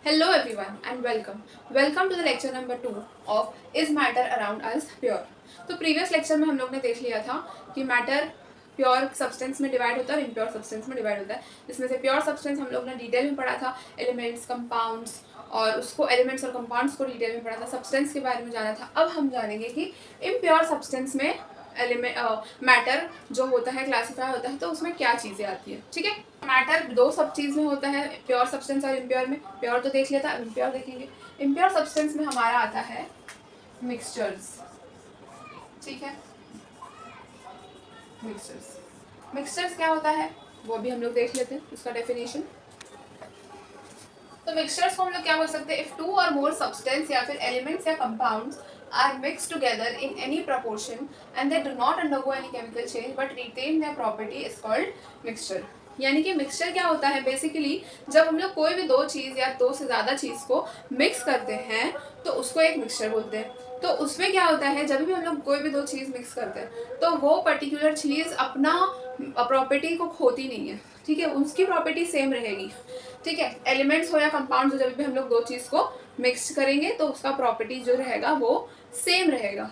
Hello everyone and welcome. Welcome to the lecture number 2 of Is Matter Around Us Pure? तो previous lecture में हम लोग ने देख लिया था कि मैटर प्योर सब्सटेंस में डिवाइड होता है और इम्प्योर सब्सटेंस में डिवाइड होता है। इसमें से प्योर सब्सटेंस हम लोग ने डिटेल में पढ़ा था, एलिमेंट्स, कंपाउंड्स, और उसको एलिमेंट्स और कंपाउंड्स को डिटेल में पढ़ा था, सब्सटेंस के बारे में जाना था। अब हम जानेंगे कि इम्प्योर सब्सटेंस में एलिमेंट मैटर जो होता है क्लासीफाई होता है तो उसमें क्या चीज़ें आती है। ठीक है, मैटर दो सब चीज़ में होता है, प्योर सब्सटेंस और इम्प्योर में। प्योर तो देख लिया था, इम्प्योर देखेंगे। इम्प्योर सब्सटेंस में हमारा आता है मिक्सचर्स। ठीक है, मिक्सचर्स। मिक्सचर्स क्या होता है वो भी हम लोग देख लेते हैं, उसका डेफिनेशन। तो मिक्सचर्स को हम लोग क्या बोल सकते हैं? If two or more substance या फिर एलिमेंट्स या compounds are mixed together in any proportion and they do not undergo any chemical change but retain their property is called mixture। यानी कि मिक्सचर क्या होता है? बेसिकली जब हम लोग कोई भी दो चीज़ या दो से ज़्यादा चीज़ को मिक्स करते हैं तो उसको एक मिक्सचर बोलते हैं। तो उसमें क्या होता है, जब भी हम लोग कोई भी दो चीज़ मिक्स करते हैं तो वो पर्टिकुलर चीज़ अपना प्रॉपर्टी को खोती नहीं है। ठीक है, उसकी प्रॉपर्टी सेम रहेगी। ठीक है, एलिमेंट्स हो या कंपाउंड्स हो, जब भी हम लोग दो चीज़ को मिक्स करेंगे तो उसका प्रॉपर्टी जो रहेगा वो सेम रहेगा,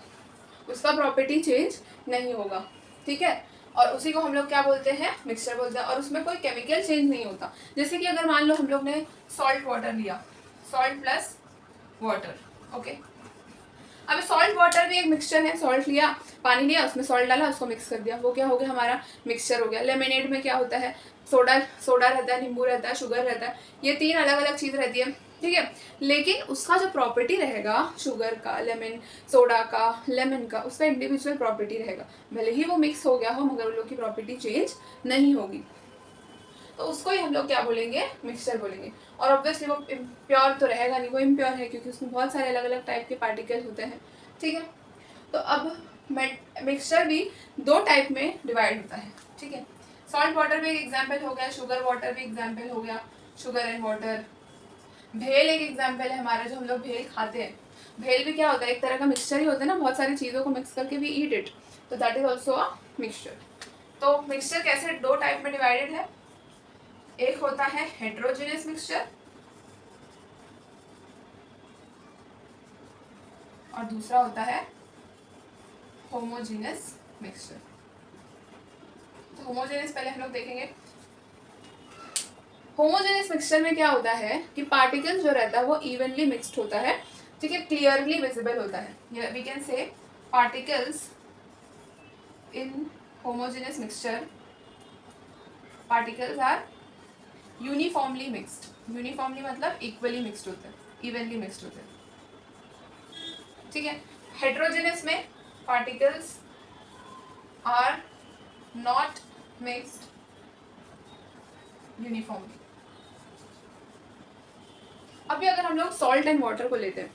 उसका प्रॉपर्टी चेंज नहीं होगा। ठीक है, और उसी को हम लोग क्या बोलते हैं? मिक्सचर बोलते हैं। और उसमें कोई केमिकल चेंज नहीं होता। जैसे कि अगर मान लो हम लोग ने सॉल्ट वाटर लिया, सॉल्ट प्लस वाटर, ओके। अब सॉल्ट वाटर भी एक मिक्सचर है। सॉल्ट लिया, पानी लिया, उसमें सॉल्ट डाला, उसको मिक्स कर दिया, वो क्या हो गया? हमारा मिक्सचर हो गया। लेमनेड में क्या होता है? सोडा सोडा रहता है, नींबू रहता है, शुगर रहता है, ये तीन अलग अलग चीज़ रहती है। ठीक है, लेकिन उसका जो प्रॉपर्टी रहेगा, शुगर का, लेमन, सोडा का, लेमन का, उसका इंडिविजुअल प्रॉपर्टी रहेगा। भले ही वो मिक्स हो गया हो मगर उन लोग की प्रॉपर्टी चेंज नहीं होगी, तो उसको ही हम लोग क्या बोलेंगे? मिक्सचर बोलेंगे। और ऑब्वियसली वो प्योर तो रहेगा नहीं, वो इम्प्योर है क्योंकि उसमें बहुत सारे अलग अलग टाइप के पार्टिकल होते हैं। ठीक है, तो अब मिक्सचर भी दो टाइप में डिवाइड होता है। ठीक है, सॉल्ट वाटर भी एक एग्जाम्पल हो गया, शुगर वाटर भी एग्जाम्पल हो गया, शुगर एंड वाटर। भेल एक एग्जाम्पल है हमारा, जो हम लोग भेल खाते हैं। भेल भी क्या होता है? एक तरह का मिक्सचर ही होता है ना, बहुत सारी चीज़ों को मिक्स करके भी ईट इट, तो that is also a mixture. तो मिक्सचर कैसे दो टाइप में डिवाइडेड है? एक होता है हेट्रोजेनियस मिक्सचर और दूसरा होता है होमोजेनियस मिक्सचर। तो होमोजेनियस पहले हम लोग देखेंगे। होमोजेनियस मिक्सचर में क्या होता है कि पार्टिकल्स जो रहता है वो इवनली मिक्स्ड होता है। ठीक है, क्लियरली विजिबल होता है। We can say particles in homogeneous mixture, particles are uniformly mixed. Uniformly मतलब इक्वली मिक्स्ड होते हैं, इवनली मिक्स्ड होते हैं। ठीक है, हेट्रोजेनियस में particles are not mixed uniformly. अभी अगर हम लोग सॉल्ट एंड वाटर को लेते हैं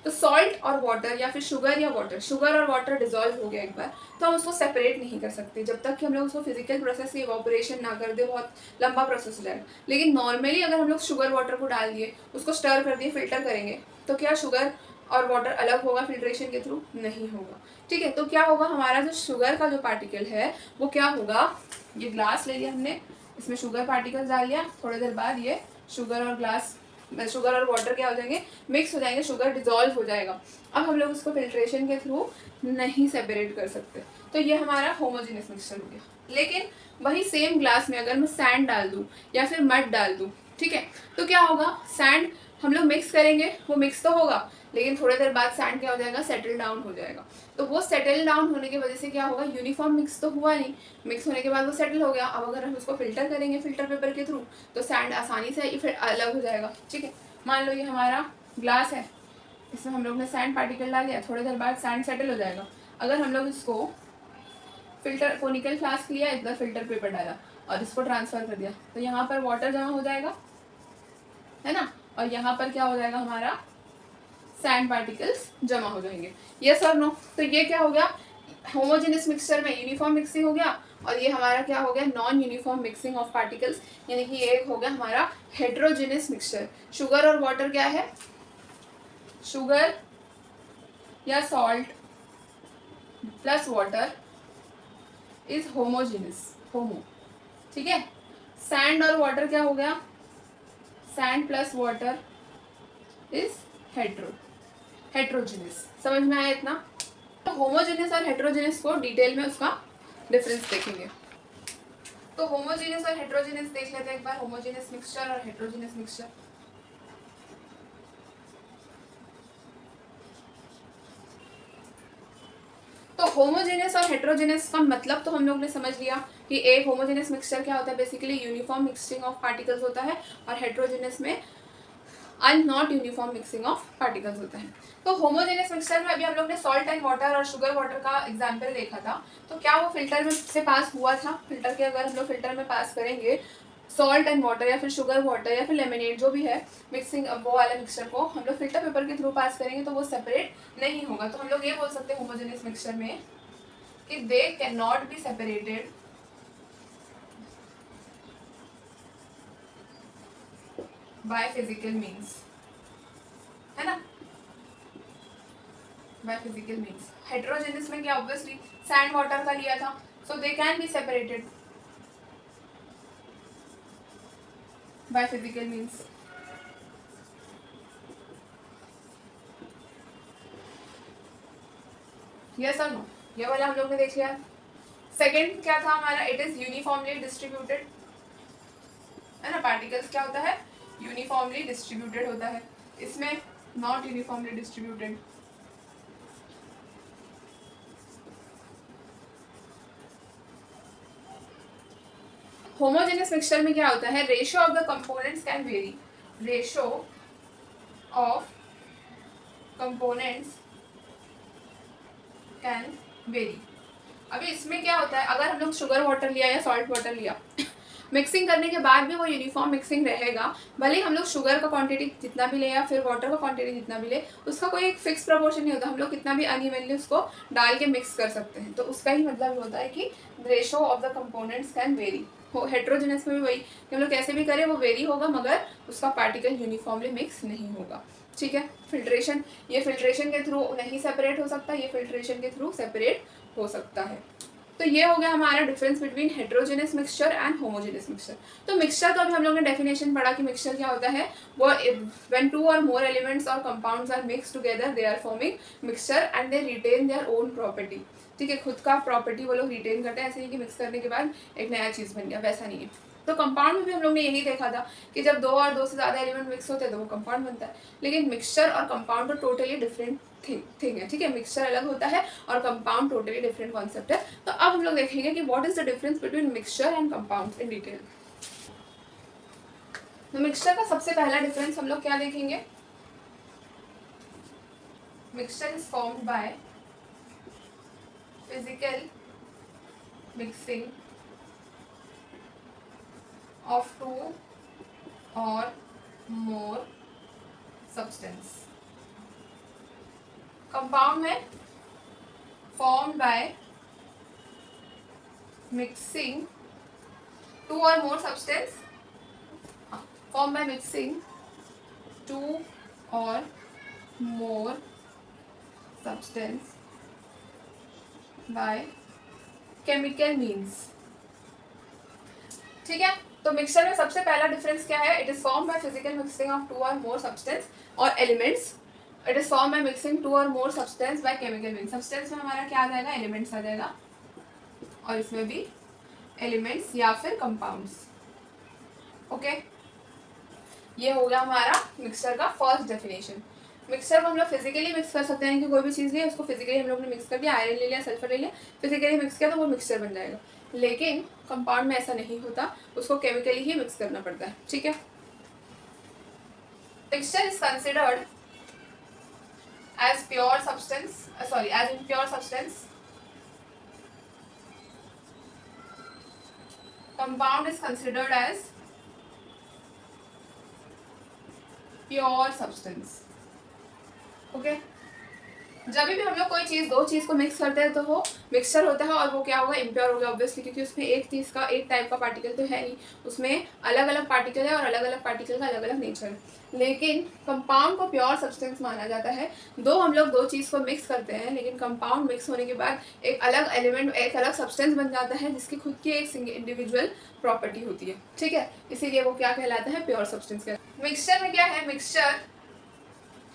तो सॉल्ट और वाटर या फिर शुगर या वाटर, शुगर और वाटर डिजॉल्व हो गया एक बार तो हम उसको सेपरेट नहीं कर सकते जब तक कि हम लोग उसको फिजिकल प्रोसेस से इवोपरेशन ना कर दे, बहुत लंबा प्रोसेस हो जाएगा। लेकिन नॉर्मली अगर हम लोग शुगर वाटर को डाल दिए, उसको स्टर कर दिए, फिल्टर करेंगे तो क्या शुगर और वाटर अलग होगा फिल्ट्रेशन के थ्रू? नहीं होगा। ठीक है, तो क्या होगा? हमारा जो शुगर का जो पार्टिकल है वो क्या होगा? ये ग्लास ले लिया हमने, इसमें शुगर पार्टिकल्स डाल लिया, थोड़ी देर बाद ये शुगर और वाटर क्या हो जाएंगे? मिक्स हो जाएंगे, शुगर डिजॉल्व हो जाएगा। अब हम लोग उसको फिल्ट्रेशन के थ्रू नहीं सेपरेट कर सकते, तो ये हमारा होमोजेनियस मिक्सचर हो गया। लेकिन वही सेम ग्लास में अगर मैं सैंड डाल दूँ या फिर मड डाल दूँ, ठीक है, तो क्या होगा? सैंड हम लोग मिक्स करेंगे, वो मिक्स तो होगा लेकिन थोड़ी देर बाद सैंड क्या हो जाएगा? सेटल डाउन हो जाएगा। तो वो सेटल डाउन होने की वजह से क्या होगा? यूनिफॉर्म मिक्स तो हुआ नहीं, मिक्स होने के बाद वो सेटल हो गया। अब अगर हम उसको फिल्टर करेंगे फिल्टर पेपर के थ्रू तो सैंड आसानी से फिर अलग हो जाएगा। ठीक है, मान लो ये हमारा ग्लास है, इसमें हम लोग ने सैंड पार्टिकल डाल दिया, थोड़ी देर बाद सैंड सेटल हो जाएगा। अगर हम लोग इसको फिल्टर कोनिकल फ्लास्क लिया, इधर फिल्टर पेपर डाला और इसको ट्रांसफर कर दिया तो यहाँ पर वाटर जमा हो जाएगा, है ना, और यहाँ पर क्या हो जाएगा? हमारा सैंड पार्टिकल्स जमा हो जाएंगे। यस और नो? तो ये क्या हो गया? होमोजेनियस मिक्सचर में यूनिफॉर्म मिक्सिंग हो गया और ये हमारा क्या हो गया? Non uniform mixing of particles, यानी कि ये हो गया हमारा हेट्रोजेनियस मिक्सचर। शुगर और वाटर क्या है? शुगर या salt plus water is homogeneous, homo. ठीक है, सैंड और वाटर क्या हो गया? Sand plus water is heterogeneous. समझ में आया इतना? तो होमोजेनस और हेट्रोजेनस को डिटेल में उसका डिफरेंस देखेंगे। तो होमोजेनस और हेट्रोजेनस देख लेते हैं एक बार, होमोजेनस मिक्सचर और हेट्रोजेनस मिक्सचर। तो होमोजेनस और हेट्रोजेनस का मतलब तो हम लोग ने समझ लिया कि एक होमोजेनस मिक्सचर क्या होता है, basically uniform mixing of particles होता है, और हेट्रोजेनस में not uniform mixing of particles होता है। तो होमोजेनस मिक्सचर में अभी हम लोग ने सॉल्ट एंड वाटर और शुगर वाटर का एग्जाम्पल देखा था। तो क्या वो फिल्टर में से पास हुआ था? फिल्टर के अगर हम लोग फिल्टर में पास करेंगे सॉल्ट एंड वाटर या फिर शुगर वाटर या फिर लेमिनेट जो भी है मिक्सिंग, वो वाला मिक्सचर को हम लोग फिल्टर पेपर के थ्रू पास करेंगे तो वो सेपरेट नहीं होगा। तो हम लोग ये बोल सकते हैं होमोजेनस मिक्सचर में कि they can not be separated by physical means, है ना, बाय फिजिकल मीन्स। हेट्रोजेनस में क्या, ऑब्वियसली सैंड वाटर का लिया था, so they can be separated by physical means. Yes और नो, ये वाला हम लोग ने देख लिया। सेकेंड क्या था हमारा, इट इज यूनिफॉर्मली डिस्ट्रीब्यूटेड, है ना, पार्टिकल्स क्या होता है, यूनिफॉर्मली डिस्ट्रीब्यूटेड होता है। इसमें not uniformly distributed. Homogeneous mixture में क्या होता है, ratio of the components can very, ratio of components can very. अभी इसमें क्या होता है, अगर हम लोग शुगर वाटर लिया या सॉल्ट वाटर लिया, मिक्सिंग करने के बाद भी वो यूनिफॉर्म मिक्सिंग रहेगा, भले ही हम लोग शुगर का क्वांटिटी जितना भी ले या फिर वाटर का क्वांटिटी जितना भी ले, उसका कोई एक फिक्स प्रपोर्शन नहीं होता, हम लोग कितना भी अनइवनली उसको डाल के मिक्स कर सकते हैं। तो उसका ही मतलब होता है कि ratio of the components can very. Heterogeneous में भी वही कि हम लोग कैसे भी करें वो वेरी होगा, मगर उसका पार्टिकल यूनिफॉर्मली मिक्स नहीं होगा। ठीक है, फिल्ट्रेशन, ये फिल्ट्रेशन के थ्रू नहीं सेपरेट हो सकता, ये फिल्ट्रेशन के थ्रू सेपरेट हो सकता है। तो ये हो गया हमारा difference between heterogeneous mixture and homogeneous mixture. तो मिक्सचर तो अभी हम लोग ने डेफिनेशन पढ़ा कि मिक्सचर क्या होता है, वो when two or more elements or compounds are mix together they are forming mixture and they retain their own property. ठीक है, खुद का प्रॉपर्टी वो लोग रिटेन करते हैं, ऐसे नहीं कि मिक्स करने के बाद एक नया चीज़ बन गया, वैसा नहीं है। तो कंपाउंड में भी हम लोग ने यही देखा था कि जब दो और दो से ज़्यादा एलिमेंट मिक्स होते हैं तो वो कंपाउंड बनता है। लेकिन मिक्सचर और कंपाउंड तो टोटली डिफरेंट थिंग है। ठीक है, मिक्सचर अलग होता है और कंपाउंड टोटली डिफरेंट कॉन्सेप्ट है। तो अब हम लोग देखेंगे कि what is the difference between mixture and compound in detail. तो मिक्सचर का सबसे पहला डिफरेंस हम लोग क्या देखेंगे, mixture is formed by physical mixing of two or more substance. Compound में formed by mixing two or more substance, formed by mixing two or more substance by chemical means. ठीक है, तो मिक्सचर में सबसे पहला डिफरेंस क्या है, it is form by physical mixing of two or more substance or elements. It is form by mixing two or more substance by chemical means. Substance में हमारा क्या आ जाएगा, एलिमेंट्स आ जाएगा, और इसमें भी एलिमेंट्स या फिर कंपाउंड्स। ओके, ये हो गया हमारा मिक्सचर का फर्स्ट डेफिनेशन। मिक्सचर को हम लोग फिजिकली मिक्स कर सकते हैं कि कोई भी चीज़ ली उसको फिजिकली हम लोग ने मिक्स कर दिया, आयरन ले लिया, सल्फर ले लिया, फिजिकली मिक्स किया तो वो मिक्सचर बन जाएगा। लेकिन कंपाउंड में ऐसा नहीं होता, उसको केमिकली ही मिक्स करना पड़ता है। ठीक है, mixture is considered as pure substance, sorry as impure substance. Compound is considered as pure substance. Okay, जब भी हम लोग कोई चीज़, दो चीज़ को मिक्स करते हैं तो वो मिक्सचर होता है, और वो क्या होगा, इम्प्योर होगा ऑब्वियसली, क्योंकि उसमें एक चीज़ का एक टाइप का पार्टिकल तो है नहीं, उसमें अलग अलग पार्टिकल है और अलग अलग पार्टिकल का अलग अलग नेचर है। लेकिन कंपाउंड को प्योर सब्सटेंस माना जाता है। दो हम लोग दो चीज़ को मिक्स करते हैं, लेकिन कंपाउंड मिक्स होने के बाद एक अलग एलिमेंट, एक अलग सब्सटेंस बन जाता है जिसकी खुद की एक इंडिविजुअल प्रॉपर्टी होती है। ठीक है, इसीलिए वो क्या कहलाता है, प्योर सब्सटेंस। मिक्सचर में क्या है, मिक्सचर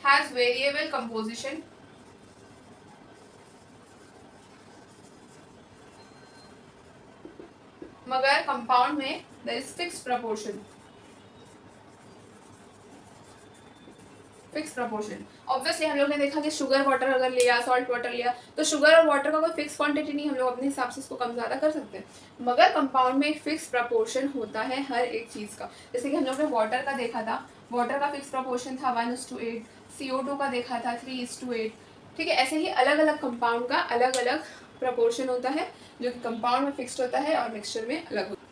हैज वेरिएबल कंपोजिशन, मगर कंपाउंड में there is fixed proportion, fix proportion. Obviously हम लोग ने देखा कि शुगर वाटर अगर लिया, सॉल्ट वाटर लिया, तो शुगर और वाटर का कोई फिक्स क्वांटिटी नहीं, हम लोग अपने हिसाब से इसको कम ज़्यादा कर सकते हैं। मगर कंपाउंड में एक फिक्स प्रपोर्शन होता है हर एक चीज़ का। जैसे कि हम लोग ने वाटर का देखा था, वाटर का फिक्स प्रपोर्शन था 1:8, CO2 का देखा था 3:8। ठीक है, ऐसे ही अलग अलग कंपाउंड का अलग अलग प्रपोर्शन होता है, जो कि कंपाउंड में फिक्स्ड होता है और मिक्सचर में अलग होता है।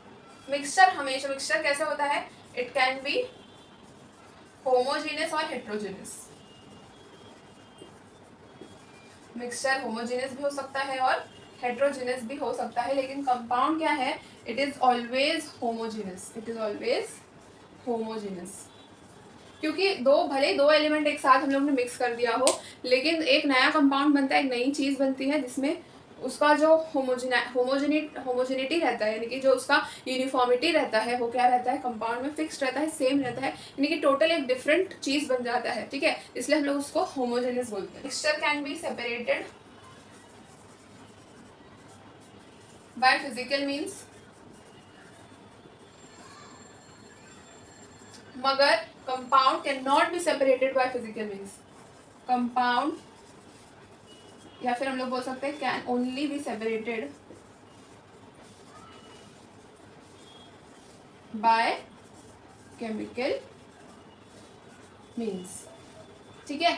मिक्सचर हमेशा, मिक्सचर कैसे होता है, इट कैन बी होमोजेनियस और हेट्रोजेनियस। मिक्सचर होमोजेनियस भी हो सकता है और हेट्रोजेनियस भी हो सकता है, लेकिन कंपाउंड क्या है, it is always homogeneous, it is always homogeneous. क्योंकि भले ही दो एलिमेंट एक साथ हम लोग ने मिक्स कर दिया हो, लेकिन एक नया कंपाउंड बनता है, एक नई चीज बनती है, जिसमें उसका जो होमोजेनिटी रहता है, यानी कि जो उसका यूनिफॉर्मिटी रहता है, वो क्या रहता है, कंपाउंड में फिक्स्ड रहता है, सेम रहता है, यानी कि टोटल एक डिफरेंट चीज बन जाता है। ठीक है, इसलिए हम लोग उसको होमोजेनियस बोलते हैं। Mixture can be separated by physical means, मगर compound can not be separated by physical means. Compound, या फिर हम लोग बोल सकते हैं can only be separated by chemical means. ठीक है,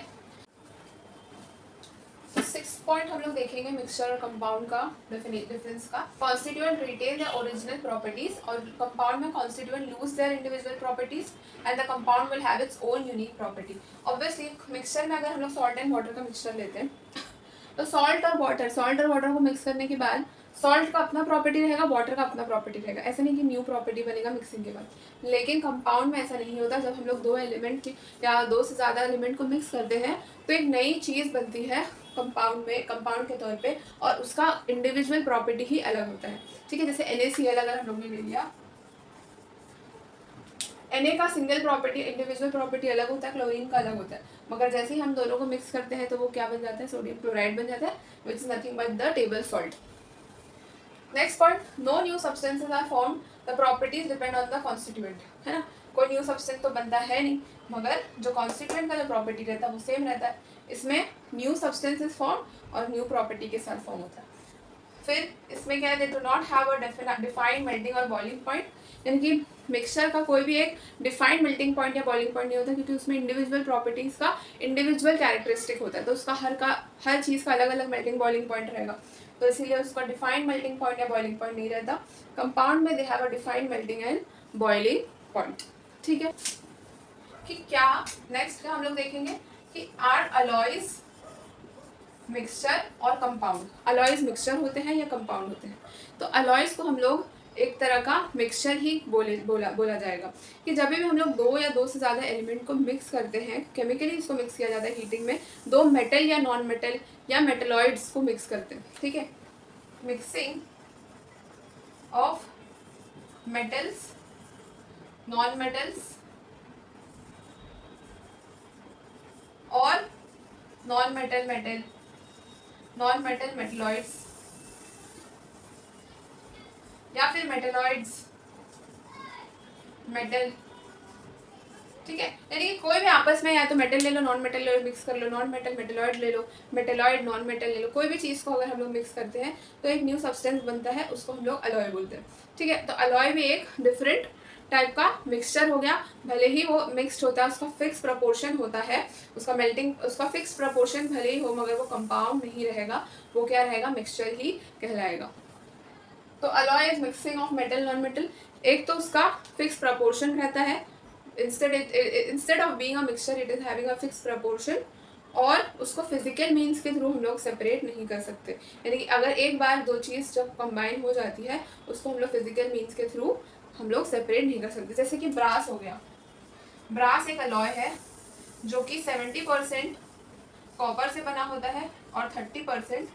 तो 6 पॉइंट हम लोग देखेंगे मिक्सचर और कंपाउंड का डिफरेंस का। Constituent retain their original properties, और कंपाउंड में constituent lose their individual properties and the compound will have its own unique property. Obviously mixture में अगर हम लोग सॉल्ट एंड वाटर का मिक्सचर लेते हैं, तो सॉल्ट और वाटर को मिक्स करने के बाद सॉल्ट का अपना प्रॉपर्टी रहेगा, वाटर का अपना प्रॉपर्टी रहेगा। ऐसा नहीं कि न्यू प्रॉपर्टी बनेगा मिक्सिंग के बाद। लेकिन कंपाउंड में ऐसा नहीं होता। जब हम लोग दो एलिमेंट या दो से ज़्यादा एलिमेंट को मिक्स करते हैं, तो एक नई चीज़ बनती है कंपाउंड में, कंपाउंड के तौर पे, और उसका इंडिविजुअल प्रॉपर्टी ही अलग होता है। ठीक है, जैसे NaCl अगर हम लोग ने ले लिया, Na का सिंगल प्रॉपर्टी, इंडिविजुअल प्रॉपर्टी अलग होता है, क्लोरीन का अलग होता है, मगर जैसे ही हम दोनों को मिक्स करते हैं तो वो क्या बन जाता है, सोडियम क्लोराइड बन जाता है, which is nothing but the table salt. Next point, no new substances are formed, the properties depend on the constituent. है ना, कोई न्यू सब्सटेंस तो बनता है नहीं, मगर जो कॉन्स्टिट्यूएंट का जो प्रॉपर्टी रहता है वो सेम रहता है। इसमें न्यू सब्सटेंसेस फॉर्म और न्यू प्रॉपर्टी के साथ फॉर्म होता है। फिर इसमें क्या है, they do not have a defined melting और बॉइलिंग पॉइंट, यानी कि मिक्सचर का कोई भी एक डिफाइंड मेल्टिंग पॉइंट या बॉइलिंग पॉइंट नहीं होता, क्योंकि उसमें इंडिविजुअल प्रॉपर्टीज का इंडिविजुअल कैरेक्टरिस्टिक होता है, तो उसका हर चीज़ का अलग अलग मेल्टिंग बॉइलिंग पॉइंट रहेगा, तो इसीलिए उसका डिफाइंड मेल्टिंग पॉइंट या बॉइलिंग पॉइंट नहीं रहता। कंपाउंड में they have a defined melting and boiling point. ठीक है, कि क्या नेक्स्ट क्या हम लोग देखेंगे कि आर अलॉयज मिक्सचर और कंपाउंड। अलॉयज मिक्सचर होते हैं या कंपाउंड होते हैं, तो अलॉयज को हम लोग एक तरह का मिक्सचर ही बोला जाएगा, कि जब भी हम लोग दो या दो से ज़्यादा एलिमेंट को मिक्स करते हैं, केमिकली इसको मिक्स किया जाता है हीटिंग में, दो मेटल या नॉन मेटल या मेटलॉइड्स को मिक्स करते हैं। ठीक है, mixing of metals, non metals और नॉन मेटल मेटलॉइड्स, या फिर मेटलॉइड्स मेटल। ठीक है, यानी कि कोई भी आपस में या तो मेटल ले लो, नॉन मेटल ले लो, मिक्स कर लो, नॉन मेटल मेटलॉइड ले लो, मेटलॉइड नॉन मेटल ले लो, कोई भी चीज़ को अगर हम लोग मिक्स करते हैं तो एक न्यू सब्सटेंस बनता है, उसको हम लोग अलॉय बोलते हैं। ठीक है, तो अलॉय भी एक डिफरेंट टाइप का मिक्सचर हो गया, भले ही वो मिक्सड होता है, उसका फिक्स प्रपोर्शन होता है, उसका मेल्टिंग, उसका फिक्स प्रपोर्शन भले ही हो, मगर वो कंपाउंड नहीं रहेगा, वो क्या रहेगा, मिक्सचर ही कहलाएगा। तो alloy is mixing of metal non metal, एक तो उसका फिक्स प्रपोर्शन रहता है, instead of being a mixture it is having a fix proportion, और उसको फिजिकल मीन्स के थ्रू हम लोग सेपरेट नहीं कर सकते, यानी कि अगर एक बार दो चीज़ जब कंबाइन हो जाती है, उसको हम लोग फिजिकल मीन्स के थ्रू हम लोग सेपरेट नहीं कर सकते। जैसे कि ब्रास हो गया, ब्रास एक अलॉय है जो कि 70% कॉपर से बना होता है और 30%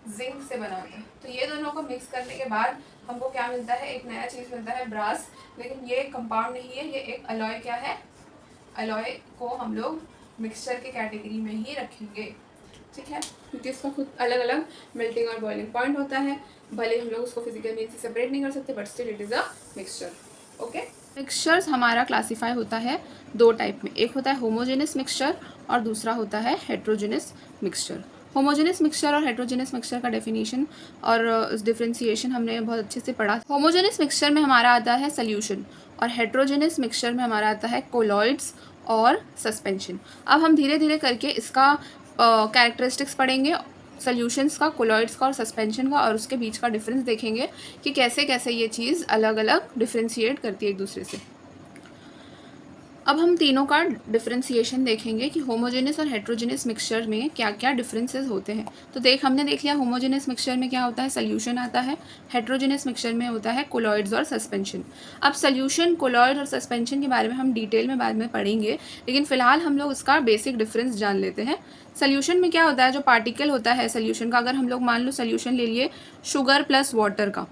जिंक से बना होता है, तो ये दोनों को मिक्स करने के बाद हमको क्या मिलता है, एक नया चीज़ मिलता है, ब्रास। लेकिन ये एक कंपाउंड नहीं है, ये एक अलॉय क्या है, अलॉय को हम लोग मिक्सचर के कैटेगरी में ही रखेंगे, ठीक है, क्योंकि इसका खुद अलग अलग मेल्टिंग और बॉइलिंग पॉइंट होता है। भले हम लोग उसको फिजिकल मीन से सेपरेट नहीं कर सकते, but still it is a mixture. Okay, mixtures हमारा क्लासीफाई होता है दो टाइप में, एक होता है होमोजेनस मिक्सचर और दूसरा होता है हेट्रोजेनस मिक्सचर। होमोजेनस मिक्सचर और हेट्रोजेनस मिक्सचर का डेफिनेशन और डिफ्रेंसिएशन हमने बहुत अच्छे से पढ़ा। होमोजेनस मिक्सचर में हमारा आता है सोल्यूशन और हेट्रोजेनस मिक्सचर में हमारा आता है कोलॉइड्स और सस्पेंशन। अब हम धीरे धीरे करके इसका कैरेक्टरिस्टिक्स पढ़ेंगे, सॉल्यूशंस का, कोलॉइड्स का और सस्पेंशन का, और उसके बीच का डिफरेंस देखेंगे कि कैसे कैसे ये चीज़ अलग अलग डिफ्रेंशिएट करती है एक दूसरे से। अब हम तीनों का डिफरेंशिएशन देखेंगे कि होमोजेनस और हेट्रोजेनस मिक्सचर में क्या क्या डिफरेंसेस होते हैं। तो हमने देख लिया होमोजेनस मिक्सचर में क्या होता है, सोल्यूशन आता है, हेट्रोजेनस मिक्सचर में होता है कोलॉइड्स और सस्पेंशन। अब सोल्यूशन, कोलॉइड और सस्पेंशन के बारे में हम डिटेल में बाद में पढ़ेंगे, लेकिन फिलहाल हम लोग उसका बेसिक डिफरेंस जान लेते हैं। सोल्यूशन में क्या होता है, जो पार्टिकल होता है सोल्यूशन का, अगर हम लोग मान लो सोल्यूशन ले लिए शुगर प्लस वाटर का,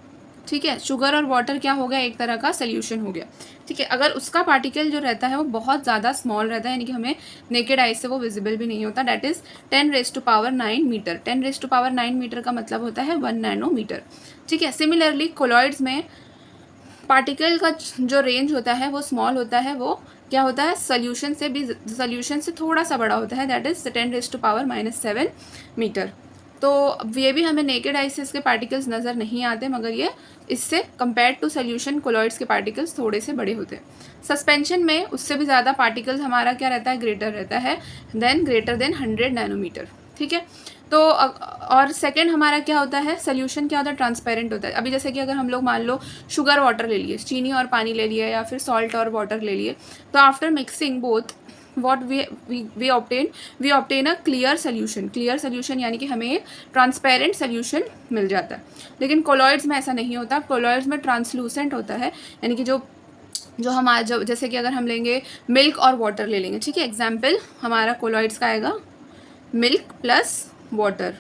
ठीक है, शुगर और वाटर क्या हो गया, एक तरह का सोल्यूशन हो गया, ठीक है। अगर उसका पार्टिकल जो रहता है वो बहुत ज़्यादा स्मॉल रहता है, यानी कि हमें नेकेड आई से वो विजिबल भी नहीं होता, दैट इज़ 10⁻⁹ मीटर। 10⁻⁹ मीटर का मतलब होता है 1 नैनोमीटर, ठीक है। सिमिलरली कोलॉइड्स में पार्टिकल का जो रेंज होता है वो स्मॉल होता है, वो क्या होता है, सोल्यूशन से थोड़ा सा बड़ा होता है, दैट इज़ 10⁻⁻7 मीटर। तो ये भी हमें नेकेड आई से इसके पार्टिकल्स नज़र नहीं आते, मगर ये इससे कंपेयर टू सोल्यूशन कोलॉइड्स के पार्टिकल्स थोड़े से बड़े होते हैं। सस्पेंशन में उससे भी ज़्यादा पार्टिकल्स हमारा क्या रहता है, ग्रेटर रहता है, ग्रेटर देन 100 नैनोमीटर, ठीक है। तो और सेकंड हमारा क्या होता है, सोल्यूशन क्या होता है, ट्रांसपेरेंट होता है। अभी जैसे कि अगर हम लोग मान लो शुगर वाटर ले लिए, चीनी और पानी ले लिए, या फिर सॉल्ट और वाटर ले लिए, तो after mixing both what we obtain a clear solution, यानी कि हमें ट्रांसपेरेंट सोल्यूशन मिल जाता है। लेकिन कोलॉइड्स में ऐसा नहीं होता, कोलॉइड्स में ट्रांसलूसेंट होता है, यानी कि जो हमारा जैसे कि अगर हम लेंगे मिल्क और वाटर ले लेंगे, ठीक है, एग्जाम्पल हमारा कोलॉइड्स का आएगा मिल्क प्लस वाटर।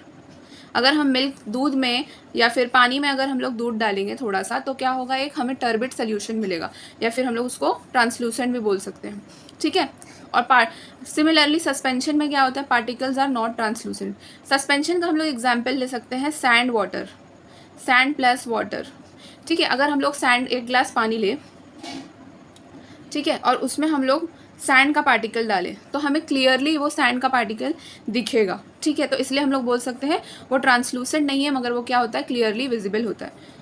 अगर हम मिल्क दूध में या फिर पानी में अगर हम लोग दूध डालेंगे थोड़ा सा, तो क्या होगा, एक हमें टर्बिड सोल्यूशन मिलेगा, या फिर हम लोग उसको ट्रांसलूसेंट भी बोल सकते हैं, ठीक है। और सिमिलरली सस्पेंशन में क्या होता है, particles are not translucent. Suspension का हम लोग एग्जाम्पल ले सकते हैं sand water, sand plus water, ठीक है। अगर हम लोग सैंड, एक ग्लास पानी ले, ठीक है, और उसमें हम लोग सैंड का पार्टिकल डालें, तो हमें क्लियरली वो सैंड का पार्टिकल दिखेगा, ठीक है। तो इसलिए हम लोग बोल सकते हैं वो ट्रांसलूसेंट नहीं है, मगर वो क्या होता है, क्लियरली विजिबल होता है।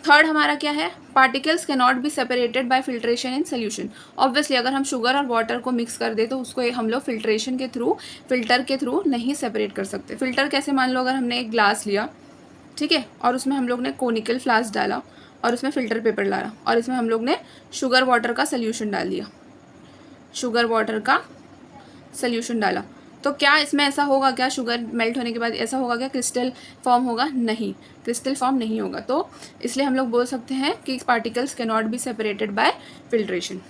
थर्ड हमारा क्या है, particles can not be separated by filtration in solution. Obviously अगर हम शुगर और वाटर को मिक्स कर दे तो उसको हम लोग फिल्ट्रेशन के थ्रू, फिल्टर के थ्रू नहीं सेपरेट कर सकते। फिल्टर कैसे, मान लो अगर हमने एक ग्लास लिया, ठीक है, और उसमें हम लोग ने कोनिकल फ्लास्क डाला और उसमें फ़िल्टर पेपर डाला, और इसमें हम लोग ने शुगर वाटर का सोल्यूशन डाल दिया, शुगर वाटर का सोल्यूशन डाला, तो क्या इसमें ऐसा होगा क्या, शुगर मेल्ट होने के बाद ऐसा होगा क्या, क्रिस्टल फॉर्म होगा, नहीं, क्रिस्टल फॉर्म नहीं होगा। तो इसलिए हम लोग बोल सकते हैं कि particles can not be separated by filtration.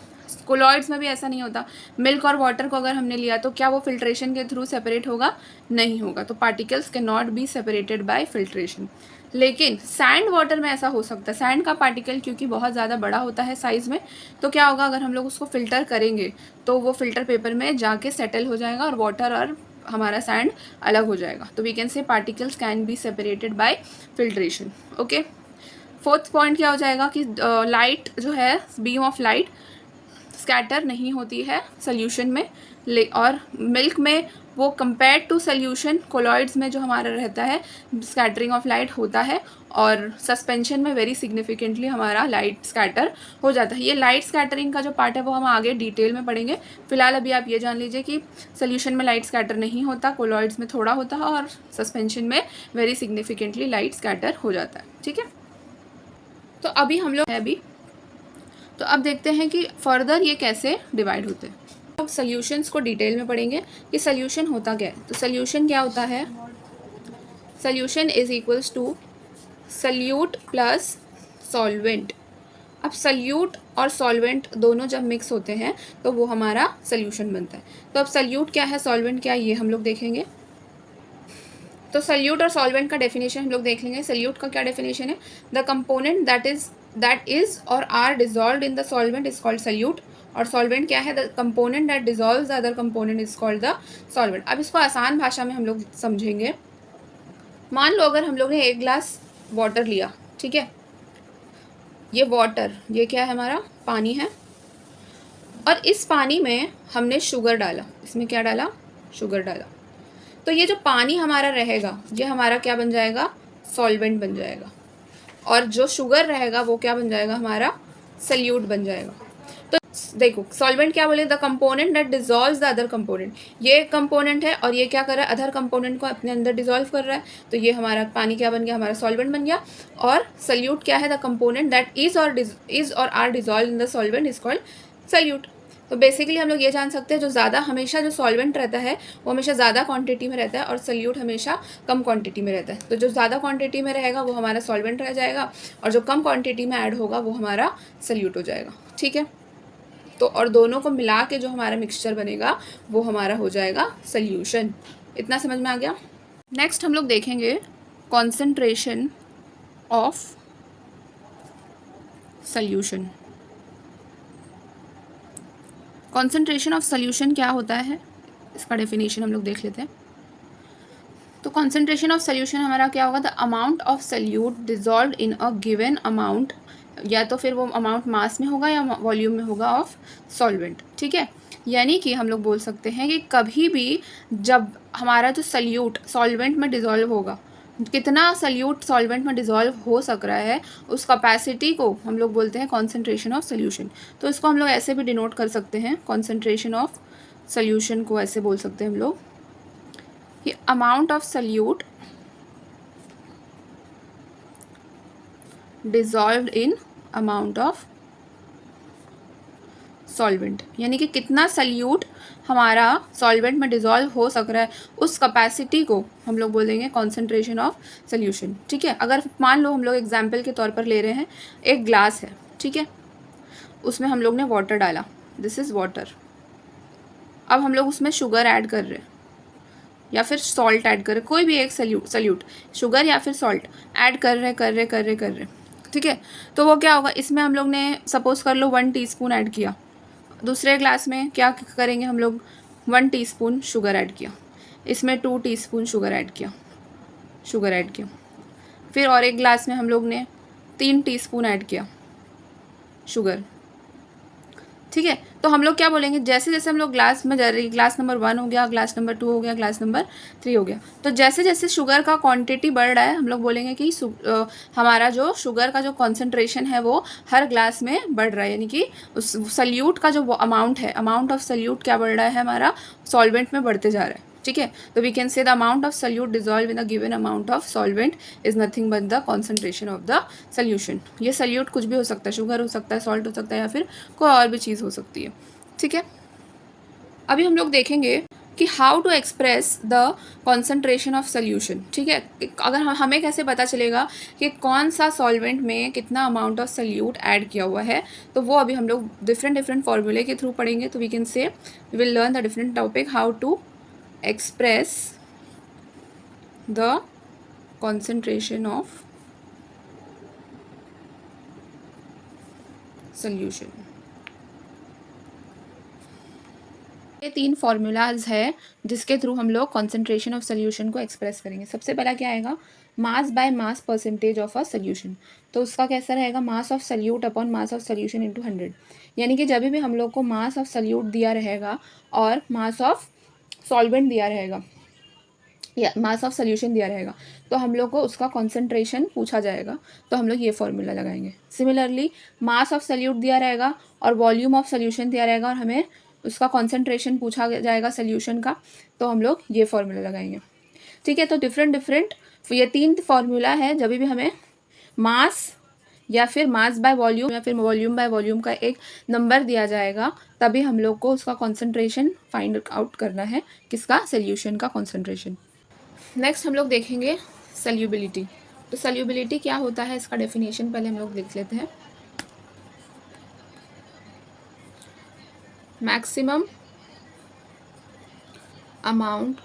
Colloids में भी ऐसा नहीं होता। मिल्क और वाटर को अगर हमने लिया तो क्या वो फिल्ट्रेशन के थ्रू सेपरेट होगा, नहीं होगा। तो particles can not be separated by filtration. लेकिन सैंड वाटर में ऐसा हो सकता है, सैंड का पार्टिकल क्योंकि बहुत ज़्यादा बड़ा होता है साइज़ में, तो क्या होगा, अगर हम लोग उसको फ़िल्टर करेंगे तो वो फ़िल्टर पेपर में जाके सेटल हो जाएगा और वाटर और हमारा सैंड अलग हो जाएगा। तो we can say particles can be separated by filtration. Okay, fourth point क्या हो जाएगा कि लाइट जो है, बीम ऑफ लाइट स्कैटर नहीं होती है सोल्यूशन में, और मिल्क में वो कंपेयर टू सोल्यूशन कोलॉइड्स में जो हमारा रहता है स्कैटरिंग ऑफ लाइट होता है, और सस्पेंशन में वेरी सिग्निफिकेंटली हमारा लाइट स्कैटर हो जाता है। ये लाइट स्कैटरिंग का जो पार्ट है वो हम आगे डिटेल में पढ़ेंगे। फिलहाल अभी आप ये जान लीजिए कि सोल्यूशन में लाइट स्कैटर नहीं होता, कोलॉइड्स में थोड़ा होता है, और सस्पेंशन में वेरी सिग्निफिकेंटली लाइट स्कैटर हो जाता है, ठीक है। तो अभी हम लोग तो अब देखते हैं कि फर्दर ये कैसे डिवाइड होते हैं। अब सॉल्यूशंस को डिटेल में पढ़ेंगे कि सॉल्यूशन होता क्या है। तो सॉल्यूशन क्या होता है, solution is equals to solute plus solvent. अब सॉल्यूट और सॉल्वेंट दोनों जब मिक्स होते हैं तो वो हमारा सॉल्यूशन बनता है। तो अब सॉल्यूट क्या है, सॉल्वेंट क्या है, ये हम लोग देखेंगे। तो सॉल्यूट और सॉल्वेंट का डेफिनेशन हम लोग देख लेंगे। सॉल्यूट का क्या डेफिनेशन है, the component that is or are dissolved in the solvent is called solute, और सॉल्वेंट क्या है? The component that dissolves the other component is called the solvent. अब इसको आसान भाषा में हम लोग समझेंगे। मान लो अगर हम लोग ने 1 ग्लास वाटर लिया, ठीक है, ये वाटर, ये क्या है? हमारा पानी है, और इस पानी में हमने शुगर डाला। इसमें क्या डाला? शुगर डाला। तो ये जो पानी हमारा रहेगा, ये हमारा क्या बन जाएगा? सॉल्वेंट बन जाएगा। और जो शुगर रहेगा वो क्या बन जाएगा? हमारा सल्यूट बन जाएगा। तो देखो, सॉल्वेंट क्या बोले? The component that dissolves the other component. ये एक कंपोनेंट है और ये क्या कर रहा है? अदर कंपोनेंट को अपने अंदर डिजॉल्व कर रहा है। तो ये हमारा पानी क्या बन गया? हमारा सॉल्वेंट बन गया। और सल्यूट क्या है? The component that is or are dissolve in the solvent is called solute. तो बेसिकली हम लोग ये जान सकते हैं, जो ज़्यादा हमेशा जो सॉल्वेंट रहता है वो हमेशा ज़्यादा क्वांटिटी में रहता है और सल्यूट हमेशा कम क्वांटिटी में रहता है। तो जो ज़्यादा क्वांटिटी में रहेगा वो हमारा सॉल्वेंट रह जाएगा, और जो कम क्वांटिटी में ऐड होगा वो हमारा सल्यूट हो जाएगा। ठीक है, तो और दोनों को मिला के जो हमारा मिक्सचर बनेगा वो हमारा हो जाएगा सल्यूशन। इतना समझ में आ गया? नेक्स्ट हम लोग देखेंगे concentration of solution. Concentration of solution क्या होता है, इसका डेफिनेशन हम लोग देख लेते हैं। तो कॉन्सेंट्रेशन ऑफ सॉल्यूशन हमारा क्या होगा? The amount of solute dissolve in a given amount, या तो फिर वो अमाउंट मास में होगा या वॉल्यूम में होगा ऑफ सॉल्वेंट। ठीक है, यानी कि हम लोग बोल सकते हैं कि कभी भी जब हमारा जो सल्यूट सॉल्वेंट में डिजॉल्व होगा, कितना सल्यूट सॉल्वेंट में डिजॉल्व हो सक रहा है, उस कैपेसिटी को हम लोग बोलते हैं कॉन्सेंट्रेशन ऑफ सॉल्यूशन। तो इसको हम लोग ऐसे भी डिनोट कर सकते हैं, कॉन्सेंट्रेशन ऑफ सॉल्यूशन को ऐसे बोल सकते हैं हम लोग कि amount of salute dissolved in amount of solvent, यानी कि कितना सल्यूट हमारा सॉल्वेंट में डिजॉल्व हो सक रहा है, उस कैपेसिटी को हम लोग बोलेंगे कॉन्सेंट्रेशन ऑफ सॉल्यूशन। ठीक है, अगर मान लो हम लोग एग्जाम्पल के तौर पर ले रहे हैं, एक ग्लास है, ठीक है, उसमें हम लोग ने वाटर डाला, दिस इज़ वाटर। अब हम लोग उसमें शुगर ऐड कर रहे हैं या फिर सॉल्ट ऐड कर रहे, कोई भी एक सल्यूट शुगर या फिर सॉल्ट ऐड कर रहे। ठीक है, तो वो क्या होगा? इसमें हम लोग ने सपोज कर लो 1 टीस्पून ऐड किया, दूसरे ग्लास में क्या करेंगे हम लोग? 1 टीस्पून शुगर ऐड किया, इसमें 2 टीस्पून शुगर ऐड किया, फिर और एक ग्लास में हम लोग ने 3 टीस्पून ऐड किया शुगर। ठीक है, तो हम लोग क्या बोलेंगे? जैसे जैसे हम लोग ग्लास में जा रही, ग्लास नंबर 1 हो गया, ग्लास नंबर 2 हो गया, ग्लास नंबर 3 हो गया, तो जैसे जैसे शुगर का क्वांटिटी बढ़ रहा है, हम लोग बोलेंगे कि हमारा जो शुगर का जो कॉन्सेंट्रेशन है वो हर ग्लास में बढ़ रहा है, यानी कि उस सल्यूट का जो अमाउंट है, अमाउंट ऑफ सल्यूट क्या बढ़ रहा है? हमारा सॉल्वेंट में बढ़ते जा रहा है। ठीक है, तो we can say the amount of solute dissolve in a given amount of solvent is nothing but the concentration of the solution. ये सल्यूट कुछ भी हो सकता है, शुगर हो सकता है, सॉल्ट हो सकता है, या फिर कोई और भी चीज़ हो सकती है। ठीक है, अभी हम लोग देखेंगे कि how to express the concentration of solution. ठीक है, अगर हमें कैसे पता चलेगा कि कौन सा सॉल्वेंट में कितना अमाउंट ऑफ सल्यूट ऐड किया हुआ है, तो वो अभी हम लोग डिफरेंट फॉर्मूले के थ्रू पढ़ेंगे। तो we can say we will learn the different topic how to express the concentration of solution. ये 3 फार्मूलाज है जिसके थ्रू हम लोग कॉन्सेंट्रेशन ऑफ सोल्यूशन को एक्सप्रेस करेंगे। सबसे पहला क्या आएगा? Mass by mass percentage of a solution. तो उसका कैसा रहेगा? Mass of solute upon mass of solution into 100। यानी कि जब भी हम लोग को मास ऑफ सल्यूट दिया रहेगा और मास ऑफ सॉल्वेंट दिया रहेगा या मास ऑफ सोल्यूशन दिया रहेगा, तो हम लोग को उसका कॉन्सेंट्रेशन पूछा जाएगा, तो हम लोग ये फॉर्मूला लगाएंगे। सिमिलरली मास ऑफ सल्यूट दिया रहेगा और वॉल्यूम ऑफ सोल्यूशन दिया रहेगा और हमें उसका कॉन्सेंट्रेशन पूछा जाएगा सोल्यूशन का, तो हम लोग ये फॉर्मूला लगाएंगे। ठीक है, तो डिफरेंट ये 3 फार्मूला है। जब भी हमें मास या फिर मास बाय वॉल्यूम या फिर वॉल्यूम बाय वॉल्यूम का एक नंबर दिया जाएगा, तभी हम लोग को उसका कॉन्सेंट्रेशन फाइंड आउट करना है, किसका? सोल्यूशन का कॉन्सेंट्रेशन। नेक्स्ट हम लोग देखेंगे सल्यूबिलिटी। तो सल्यूबिलिटी क्या होता है, इसका डेफिनेशन पहले हम लोग देख लेते हैं। Maximum amount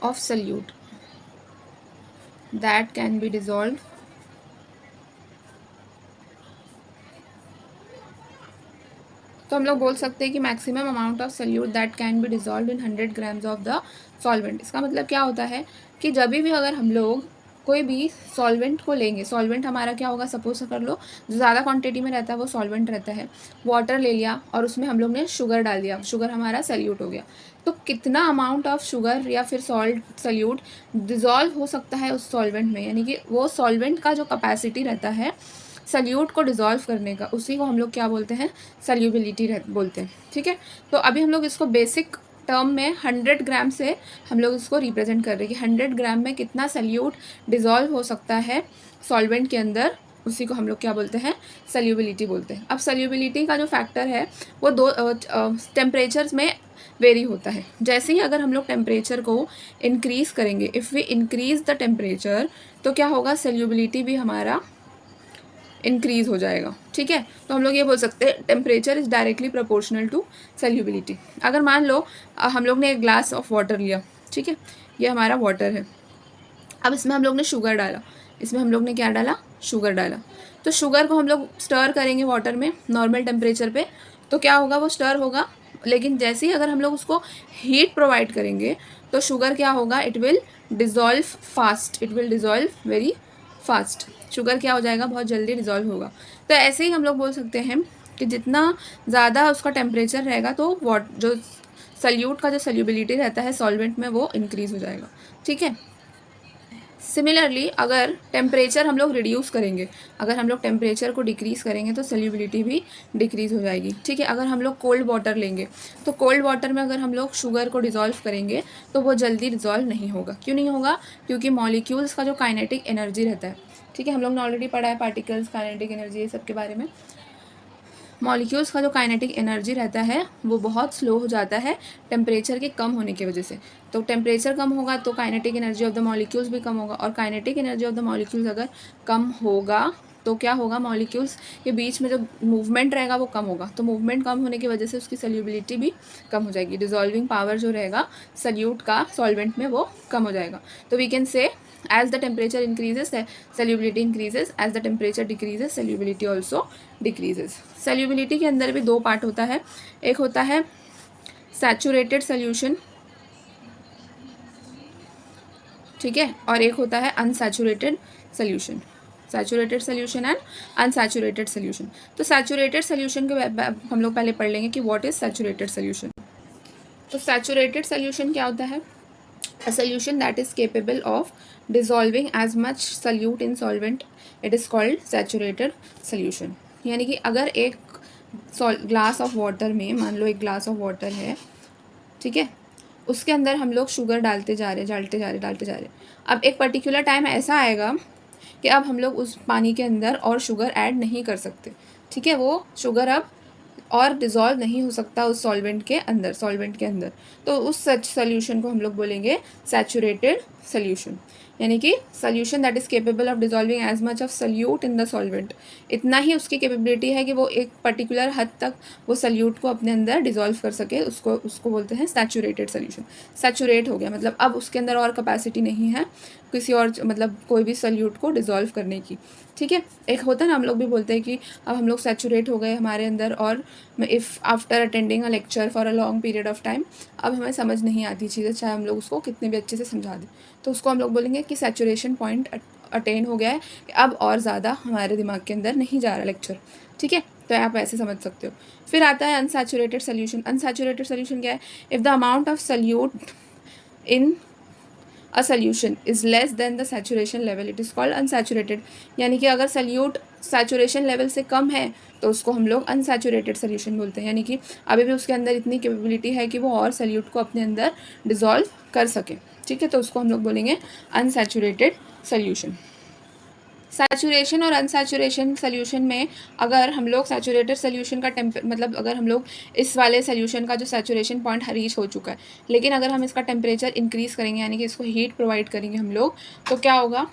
of salute that can be dissolve तो हम लोग बोल सकते हैं कि maximum amount of salute that can be dissolve in 100 grams of the solvent. इसका मतलब क्या होता है कि जब भी अगर हम लोग कोई भी सॉल्वेंट को लेंगे, सॉल्वेंट हमारा क्या होगा, सपोज कर लो जो ज़्यादा क्वांटिटी में रहता है वो सॉल्वेंट रहता है। वाटर ले लिया और उसमें हम लोग ने शुगर डाल दिया, शुगर हमारा सल्यूट हो गया। तो कितना अमाउंट ऑफ शुगर या फिर सॉल्ट सल्यूट डिज़ोल्व हो सकता है उस सॉल्वेंट में, यानी कि वो सॉल्वेंट का जो कैपेसिटी रहता है सल्यूट को डिज़ोल्व करने का, उसी को हम लोग क्या बोलते हैं, सल्यूबिलिटी बोलते हैं। ठीक है, तो अभी हम लोग इसको बेसिक टर्म में 100 ग्राम से हम लोग इसको रिप्रेजेंट कर रहे हैं कि 100 ग्राम में कितना सल्यूट डिज़ोल्व हो सकता है सॉल्वेंट के अंदर, उसी को हम लोग क्या बोलते हैं, सल्यूबिलिटी बोलते हैं। अब सल्यूबिलिटी का जो फैक्टर है वो दो टेम्परेचर्स में वेरी होता है। जैसे ही अगर हम लोग टेम्परेचर को इंक्रीज़ करेंगे, if we increase the temperature, तो क्या होगा, सल्यूबिलिटी भी हमारा इंक्रीज़ हो जाएगा। ठीक है, तो हम लोग ये बोल सकते हैं temperature is directly proportional to solubility. अगर मान लो हम लोग ने एक ग्लास ऑफ वाटर लिया, ठीक है, ये हमारा वाटर है। अब इसमें हम लोग ने शुगर डाला, इसमें हम लोग ने क्या डाला, शुगर डाला। तो शुगर को हम लोग स्टर करेंगे वाटर में नॉर्मल टेम्परेचर पे, तो क्या होगा, वो स्टर होगा। लेकिन जैसे ही अगर हम लोग उसको हीट प्रोवाइड करेंगे तो शुगर क्या होगा, it will dissolve fast, it will dissolve very fast. Sugar क्या हो जाएगा, बहुत जल्दी डिज़ोल्व होगा। तो ऐसे ही हम लोग बोल सकते हैं कि जितना ज़्यादा उसका टेम्परेचर रहेगा तो जो सल्यूट का जो सल्यूबिलिटी रहता है सॉल्वेंट में वो इंक्रीज़ हो जाएगा। ठीक है, सिमिलरली अगर टेम्परेचर हम लोग रिड्यूस करेंगे, अगर हम लोग टेम्परेचर को डिक्रीज़ करेंगे तो सल्यूबिलिटी भी डिक्रीज़ हो जाएगी। ठीक है, अगर हम लोग कोल्ड वाटर लेंगे तो कोल्ड वाटर में अगर हम लोग शुगर को डिज़ोल्व करेंगे तो वो जल्दी डिज़ोल्व नहीं होगा। क्यों नहीं होगा, क्योंकि मॉलिक्यूल्स का जो काइनेटिक एनर्जी रहता है, ठीक है, हम लोग ने ऑलरेडी पढ़ा है पार्टिकल्स, काइनेटिक एनर्जी, ये सब के बारे में। मॉलिक्यूल्स का जो काइनेटिक एनर्जी रहता है वो बहुत स्लो हो जाता है टेम्परेचर के कम होने की वजह से। तो टेम्परेचर कम होगा तो kinetic energy of the molecules भी कम होगा, और kinetic energy of the molecules अगर कम होगा तो क्या होगा, मॉलिक्यूल्स के बीच में जो मूवमेंट रहेगा वो कम होगा। तो मूवमेंट कम होने की वजह से उसकी सल्यूबिलिटी भी कम हो जाएगी, डिज़ोल्विंग पावर जो रहेगा सल्यूट का सॉल्वेंट में वो कम हो जाएगा। तो we can say as the temperature increases solubility increases, as the temperature decreases solubility also decreases। solubility के अंदर भी दो पार्ट होता है, एक होता है सैचुरेटेड सोल्यूशन, ठीक है, और एक होता है unsaturated solution, saturated solution and unsaturated solution. तो सैचुरेटेड सोल्यूशन के हम लोग पहले पढ़ लेंगे कि व्हाट इज सैचुरेटेड सोल्यूशन। तो सैचुरेटेड सोल्यूशन क्या होता है, a solution that is capable of dissolving as much solute in solvent, it is called saturated solution। यानी कि अगर एक ग्लास ऑफ वाटर में, मान लो एक ग्लास ऑफ वाटर है, ठीक है, उसके अंदर हम लोग शुगर डालते जा रहे, अब एक पर्टिकुलर टाइम ऐसा आएगा कि अब हम लोग उस पानी के अंदर और शुगर ऐड नहीं कर सकते। ठीक है, वो शुगर अब और डिज़ोल्व नहीं हो सकता उस सॉल्वेंट के अंदर, तो उस सच सोल्यूशन को हम लोग बोलेंगे सैचुरेटेड सोल्यूशन। यानी कि solution that is capable of dissolving as much of solute in the solvent, इतना ही उसकी कैपेबिलिटी है कि वो एक पर्टिकुलर हद तक वो सल्यूट को अपने अंदर डिज़ोल्व कर सके, उसको बोलते हैं सैचुरेटेड सोल्यूशन। सैचुरेट हो गया मतलब अब उसके अंदर और कैपेसिटी नहीं है किसी और मतलब कोई भी सल्यूट को डिज़ोल्व करने की। ठीक है, एक होता है ना, हम लोग भी बोलते हैं कि अब हम लोग सैचुरेट हो गए हमारे अंदर, और if after attending a lecture for a long period of time अब हमें समझ नहीं आती चीज़ें, चाहे हम लोग उसको कितने भी अच्छे से समझा दें, तो उसको हम लोग बोलेंगे कि सैचुरेशन पॉइंट अटेन हो गया है, कि अब और ज़्यादा हमारे दिमाग के अंदर नहीं जा रहा लेक्चर। ठीक है, तो आप ऐसे समझ सकते हो। फिर आता है अनसैचुरेटेड सोल्यूशन। अनसैचुरेटेड सोल्यूशन क्या है, if the amount of solute in a solution is less than the saturation level, it is called unsaturated. यानी कि अगर सल्यूट सैचुरेशन लेवल से कम है तो उसको हम लोग अनसैचुरेटेड सोल्यूशन बोलते हैं। यानी कि अभी भी उसके अंदर इतनी कैपेबिलिटी है कि वो और सल्यूट को अपने अंदर डिज़ोल्व कर सके। ठीक है, तो उसको हम लोग बोलेंगे अनसैचुरेटेड सोल्यूशन। सैचुरेशन और अनसैचुरेशन सोल्यूशन में अगर हम लोग सैचुरेटेड सोल्यूशन का मतलब अगर हम लोग इस वाले सोल्यूशन का जो सैचुरेशन पॉइंट रीच हो चुका है, लेकिन अगर हम इसका टेम्परेचर इंक्रीज़ करेंगे यानी कि इसको हीट प्रोवाइड करेंगे हम लोग, तो क्या होगा,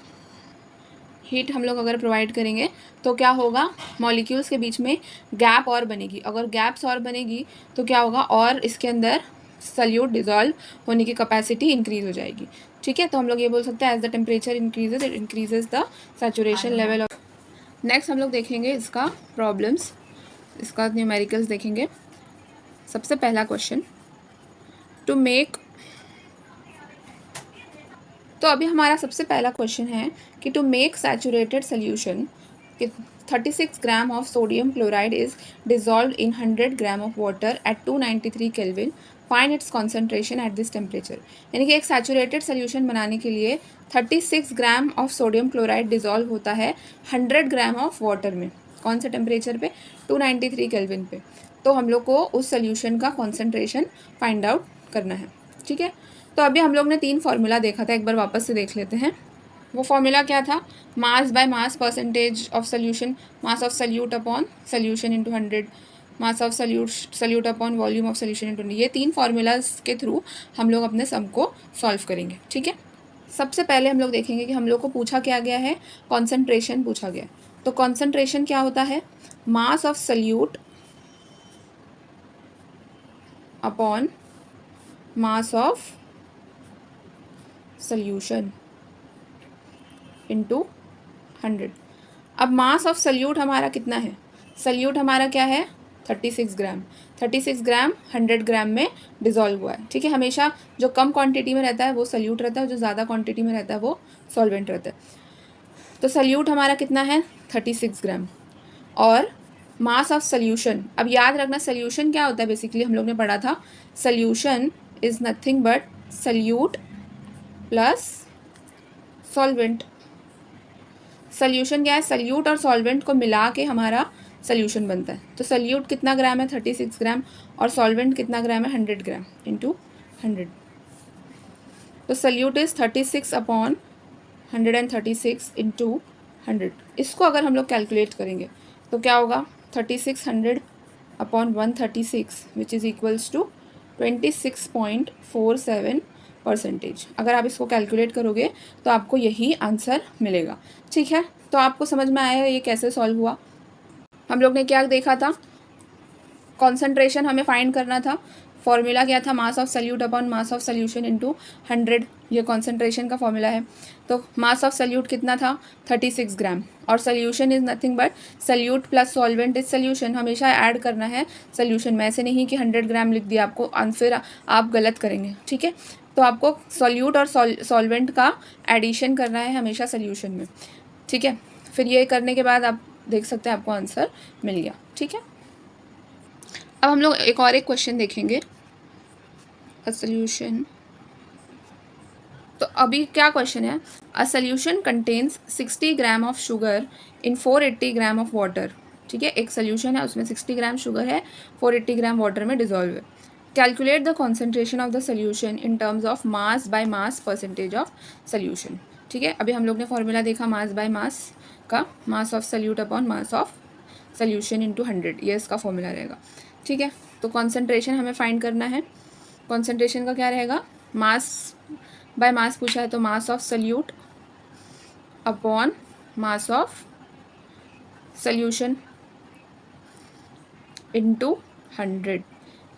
हीट हम लोग अगर प्रोवाइड करेंगे तो क्या होगा, मॉलिक्यूल्स के बीच में गैप और बनेगी। अगर गैप्स और बनेगी तो क्या होगा, और इसके अंदर सल्यूट डिज़ोल्व होने की कैपेसिटी इंक्रीज़ हो जाएगी। ठीक है, तो हम लोग ये बोल सकते हैं as the temperature increases it increases the saturation level of. Next हम लोग देखेंगे इसका प्रॉब्लम्स, इसका न्यूमेरिकल्स देखेंगे। सबसे पहला क्वेश्चन, टू मेक, तो अभी हमारा सबसे पहला क्वेश्चन है कि to make saturated solution 36 gram of sodium chloride is dissolve in 100 gram of water at 293 kelvin, find its concentration at this temperature. यानी कि एक सैचुरेटेड सोल्यूशन बनाने के लिए 36 gram of sodium chloride dissolve होता है 100 ग्राम ऑफ वाटर में। कौन से टेम्परेचर पे? 293 केल्विन पे। तो हम लोग को उस सोल्यूशन का कॉन्सेंट्रेशन फाइंड आउट करना है। ठीक है, तो अभी हम लोग ने 3 फार्मूला देखा था, एक बार वापस से देख लेते हैं। वो फार्मूला क्या था? मास by mass percentage of solution, mass of solute upon solution into 100, mass of solute upon volume of solution into 100। ये 3 फार्मूलाज के थ्रू हम लोग अपने सम को सॉल्व करेंगे। ठीक है, सबसे पहले हम लोग देखेंगे कि हम लोग को पूछा क्या गया है, कॉन्सेंट्रेशन पूछा गया। तो कॉन्सेंट्रेशन क्या होता है? मास of solute upon mass of solution into 100। अब मास ऑफ सल्यूट हमारा कितना है? सल्यूट हमारा क्या है? 36 ग्राम। 36 ग्राम 100 ग्राम में डिज़ोल्व हुआ है। ठीक है, हमेशा जो कम क्वांटिटी में रहता है वो सल्यूट रहता है, जो ज़्यादा क्वांटिटी में रहता है वो सॉल्वेंट रहता है। तो सल्यूट हमारा कितना है? 36 ग्राम। और मास ऑफ सल्यूशन, अब याद रखना सल्यूशन क्या होता है, बेसिकली हम लोग ने पढ़ा था solution is nothing but solute plus solvent. Solution क्या है? सल्यूट और सॉल्वेंट को मिला के हमारा सल्यूशन बनता है। तो सल्यूट कितना ग्राम है? 36 ग्राम। और सॉल्वेंट कितना ग्राम है? 100 ग्राम इंटू 100। तो सल्यूट इज़ 36 अपॉन 136 इंटू 100। इसको अगर हम लोग कैलकुलेट करेंगे तो क्या होगा? 3600 upon 136 which is equals to 26.47%। अगर आप इसको कैलकुलेट करोगे तो आपको यही आंसर मिलेगा। ठीक है, तो आपको समझ में आया ये कैसे सॉल्व हुआ? हम लोग ने क्या देखा था? कॉन्सेंट्रेशन हमें फाइंड करना था। फॉर्मूला क्या था? मास of solute upon mass of solution into 100। ये कॉन्सेंट्रेशन का फॉर्मूला है। तो मास ऑफ सल्यूट कितना था? 36 ग्राम। और solution is nothing but solute plus solvent is solution. हमेशा ऐड करना है सल्यूशन में, ऐसे नहीं कि 100 ग्राम लिख दिया आपको, फिर आप गलत करेंगे। ठीक है, तो आपको सॉल्यूट और सॉल्वेंट का एडिशन करना है हमेशा सल्यूशन में। ठीक है, फिर ये करने के बाद आप देख सकते हैं आपको आंसर मिल गया। ठीक है, अब हम लोग एक क्वेश्चन देखेंगे, अ सॉल्यूशन। तो अभी क्या क्वेश्चन है? A solution contains 60 gram of sugar in 480 gram of water. ठीक है, एक सॉल्यूशन है, उसमें 60 ग्राम शुगर है, 480 ग्राम वाटर में डिजॉल्व है। Calculate the concentration of the solution in terms of mass by mass percentage of solution. ठीक है, अभी हम लोग ने फॉर्मूला देखा मास बाय मास का, मास of solute upon mass of solution into 100, ये इसका फॉर्मूला रहेगा। ठीक है, तो कॉन्सेंट्रेशन हमें फाइंड करना है। कॉन्सेंट्रेशन का क्या रहेगा? मास बाय मास पूछा है तो मास of solute upon mass of solution into 100,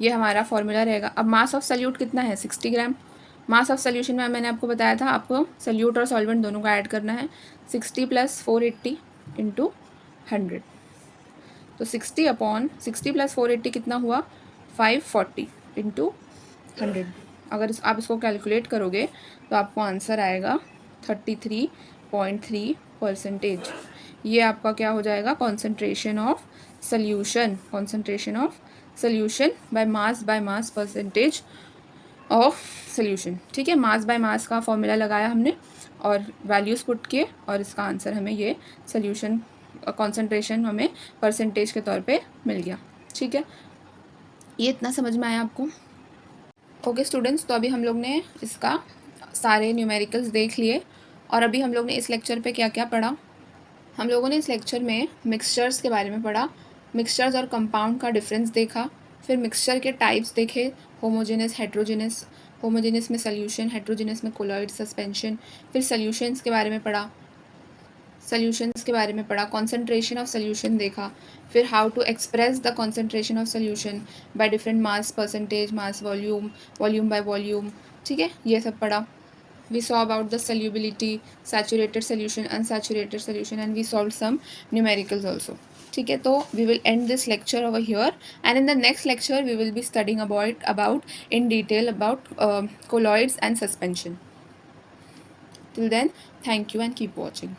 ये हमारा फॉर्मूला रहेगा। अब मास ऑफ सल्यूट कितना है? 60 ग्राम। मास ऑफ सल्यूशन में मैंने आपको बताया था आपको सल्यूट और सॉल्वेंट दोनों का ऐड करना है। 60 प्लस 480 इंटू 100। तो 60 अपॉन 60 प्लस 480 कितना हुआ? 540 इंटू 100। अगर आप इसको कैलकुलेट करोगे तो आपको आंसर आएगा 33.3%। ये आपका क्या हो जाएगा? Concentration of solution, concentration of solution bye mass percentage of solution. ठीक है, मास बाय मास का फॉर्मूला लगाया हमने और वैल्यूज़ पुट किए और इसका आंसर हमें ये सल्यूशन कॉन्सेंट्रेशन हमें परसेंटेज के तौर पे मिल गया। ठीक है, ये इतना समझ में आया आपको? ओके स्टूडेंट्स, तो अभी हम लोग ने इसका सारे न्यूमेरिकल्स देख लिए और अभी हम लोग ने इस लेक्चर पे क्या क्या पढ़ा? हम लोगों ने इस लेक्चर में मिक्सचर्स के बारे में पढ़ा, मिक्सचर्स और कंपाउंड का डिफरेंस देखा, फिर मिक्सचर के टाइप्स देखे, होमोजेनस, हेट्रोजेनस, होमोजेनस में सल्यूशन, हेट्रोजेनस में कोलॉइड सस्पेंशन, फिर सल्यूशंस के बारे में पढ़ा, सल्यूशंस के बारे में पढ़ा, कॉन्सेंट्रेशन ऑफ सल्यूशन देखा, फिर how to express the concentration of solution by different mass percentage, mass volume, volume by volume. ठीक है, ये सब पढ़ा। We saw about the solubility, saturated solution, unsaturated solution, and we solved some numericals also. ठीक है, तो we will end this lecture over here, and in the next lecture we will be studying about in detail about colloids and suspension. Till then, thank you and keep watching.